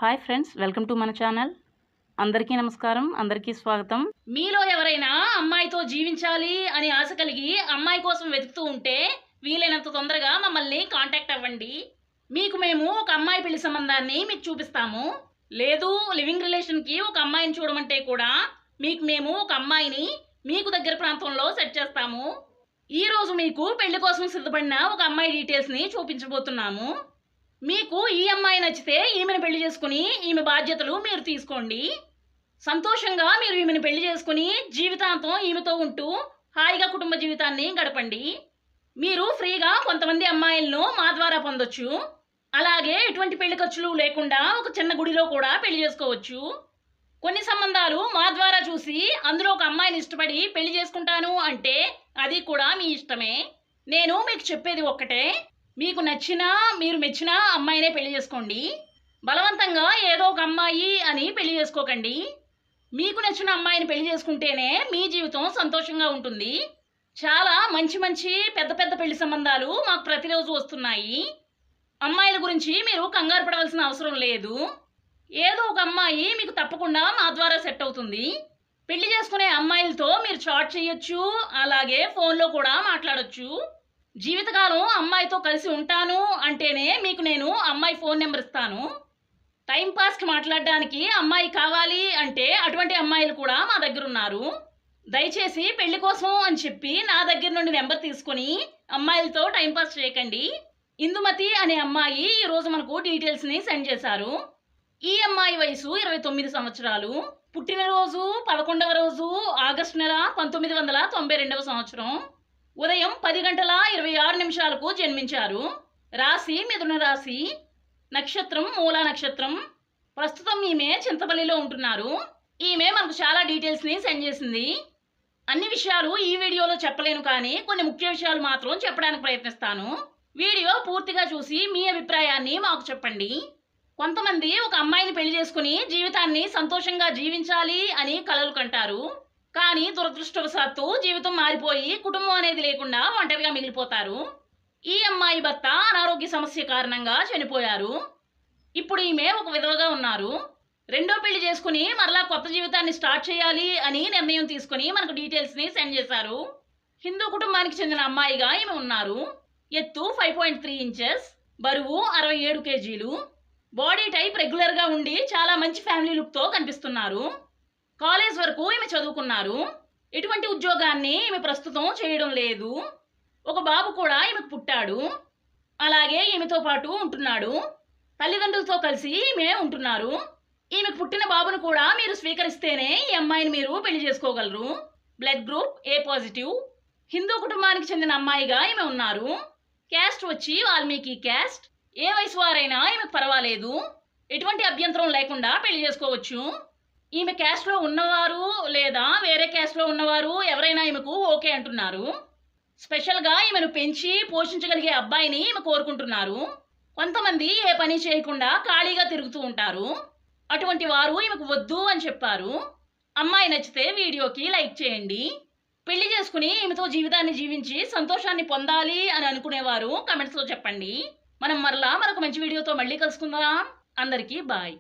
Hi friends, welcome to మన channel. అందరికీ నమస్కారం, అందరికీ స్వాగతం. మీలో ఎవరైనా అమ్మాయితో జీవించాలి అని ఆశ కలిగి అమ్మాయి కోసం వెతుకుతూ ఉంటే వీలైనంత తొందరగా మమ్మల్ని కాంటాక్ట్ అవ్వండి. మీకు మేము ఒక అమ్మాయి పెళ్లి సంబంధాన్ని మీకు చూపిస్తాము. లేదు లివింగ్ రిలేషన్కి ఒక అమ్మాయిని చూడమంటే కూడా మీకు మేము ఒక అమ్మాయిని మీకు దగ్గర ప్రాంతంలో సెట్ చేస్తాము. ఈరోజు మీకు పెళ్లి కోసం సిద్ధపడిన ఒక అమ్మాయి డీటెయిల్స్ని చూపించబోతున్నాము. మీకు ఈ అమ్మాయి నచ్చితే ఈమెను పెళ్లి చేసుకుని ఈమె బాధ్యతలు మీరు తీసుకోండి. సంతోషంగా మీరు ఈమెను పెళ్లి చేసుకుని జీవితాంతం ఈమెతో ఉంటూ హాయిగా కుటుంబ జీవితాన్ని గడపండి. మీరు ఫ్రీగా కొంతమంది అమ్మాయిలను మా ద్వారా పొందొచ్చు. అలాగే ఎటువంటి పెళ్లి ఖర్చులు లేకుండా ఒక చిన్న గుడిలో కూడా పెళ్లి చేసుకోవచ్చు. కొన్ని సంబంధాలు మా ద్వారా చూసి అందులో ఒక అమ్మాయిని ఇష్టపడి పెళ్లి చేసుకుంటాను అంటే అది కూడా మీ ఇష్టమే. నేను మీకు చెప్పేది ఒక్కటే, మీకు నచ్చినా మీరు మెచ్చినా అమ్మాయినే పెళ్లి చేసుకోండి. బలవంతంగా ఏదో ఒక అమ్మాయి అని పెళ్లి చేసుకోకండి. మీకు నచ్చిన అమ్మాయిని పెళ్లి చేసుకుంటేనే మీ జీవితం సంతోషంగా ఉంటుంది. చాలా మంచి మంచి పెద్ద పెద్ద పెళ్లి సంబంధాలు మాకు ప్రతిరోజు వస్తున్నాయి. అమ్మాయిల గురించి మీరు కంగారు పడవలసిన అవసరం లేదు. ఏదో ఒక అమ్మాయి మీకు తప్పకుండా మా ద్వారా సెట్ అవుతుంది. పెళ్లి చేసుకునే అమ్మాయిలతో మీరు చాట్ చేయొచ్చు, అలాగే ఫోన్లో కూడా మాట్లాడొచ్చు. జీవితకాలం అమ్మాయితో కలిసి ఉంటాను అంటేనే మీకు నేను అమ్మాయి ఫోన్ నెంబర్ ఇస్తాను. టైంపాస్కి మాట్లాడడానికి అమ్మాయి కావాలి అంటే అటువంటి అమ్మాయిలు కూడా మా దగ్గర ఉన్నారు. దయచేసి పెళ్లి కోసం అని చెప్పి నా దగ్గర నుండి నెంబర్ తీసుకొని అమ్మాయిలతో టైంపాస్ చేయకండి. ఇందుమతి అనే అమ్మాయి ఈరోజు మనకు డీటెయిల్స్ని సెండ్ చేశారు. ఈ అమ్మాయి వయసు 29 సంవత్సరాలు. పుట్టినరోజు 11వ రోజు ఆగస్టు నెల 1992వ సంవత్సరం. ఉదయం 10:26 జన్మించారు. రాశి మిథున రాశి. నక్షత్రం మూలా నక్షత్రం. ప్రస్తుతం ఈమె చింతపల్లిలో ఉంటున్నారు. ఈమె మనకు చాలా డీటెయిల్స్ని సెండ్ చేసింది. అన్ని విషయాలు ఈ వీడియోలో చెప్పలేను, కానీ కొన్ని ముఖ్య విషయాలు మాత్రం చెప్పడానికి ప్రయత్నిస్తాను. వీడియో పూర్తిగా చూసి మీ అభిప్రాయాన్ని మాకు చెప్పండి. కొంతమంది ఒక అమ్మాయిని పెళ్లి చేసుకుని జీవితాన్ని సంతోషంగా జీవించాలి అని కలలు కంటారు. కానీ దురదృష్టవశాత్తు జీవితం మారిపోయి కుటుంబం అనేది లేకుండా ఒంటరిగా మిగిలిపోతారు. ఈ అమ్మాయి భర్త అనారోగ్య సమస్య కారణంగా చనిపోయారు. ఇప్పుడు ఈమె ఒక విధవగా ఉన్నారు. రెండో పెళ్లి చేసుకుని మరలా కొత్త జీవితాన్ని స్టార్ట్ చేయాలి అని నిర్ణయం తీసుకుని మనకు డీటెయిల్స్ని సెండ్ చేశారు. హిందూ కుటుంబానికి చెందిన అమ్మాయిగా ఈమె ఉన్నారు. ఎత్తు 5.3 ఇంచెస్, బరువు 67 కేజీలు. బాడీ టైప్ రెగ్యులర్గా ఉండి చాలా మంచి ఫ్యామిలీ లుక్తో కనిపిస్తున్నారు. కాలేజ్ వరకు ఈమె చదువుకున్నారు. ఎటువంటి ఉద్యోగాన్ని ఈమె ప్రస్తుతం చేయడం లేదు. ఒక బాబు కూడా ఈమెకు పుట్టాడు. అలాగే ఈమెతో పాటు ఉంటున్నాడు. తల్లిదండ్రులతో కలిసి ఈమె ఉంటున్నారు. ఈమెకు పుట్టిన బాబును కూడా మీరు స్వీకరిస్తేనే ఈ అమ్మాయిని మీరు పెళ్లి చేసుకోగలరు. Blood group A positive. Hindu కుటుంబానికి చెందిన అమ్మాయిగా ఈమె ఉన్నారు. క్యాస్ట్ వచ్చి వాల్మీకి క్యాస్ట్. ఏ వయసు వారైనా ఈమెకు పర్వాలేదు. ఎటువంటి అభ్యంతరం లేకుండా పెళ్లి చేసుకోవచ్చు. ఈమె క్యాస్ట్లో ఉన్నవారు లేదా వేరే క్యాస్ట్లో ఉన్నవారు ఎవరైనా ఈమెకు ఓకే అంటున్నారు. స్పెషల్గా ఈమెను పెంచి పోషించగలిగే అబ్బాయిని ఈమె కోరుకుంటున్నారు. కొంతమంది ఏ పని చేయకుండా ఖాళీగా తిరుగుతూ ఉంటారు. అటువంటి వారు ఈమెకు వద్దు అని చెప్పారు. అమ్మాయి నచ్చితే వీడియోకి లైక్ చేయండి. పెళ్లి చేసుకుని ఈమెతో జీవితాన్ని జీవించి సంతోషాన్ని పొందాలి అని అనుకునేవారు కమెంట్స్లో చెప్పండి. మనం మరలా మరొక మంచి వీడియోతో మళ్ళీ కలుసుకుందాం. అందరికీ బాయ్.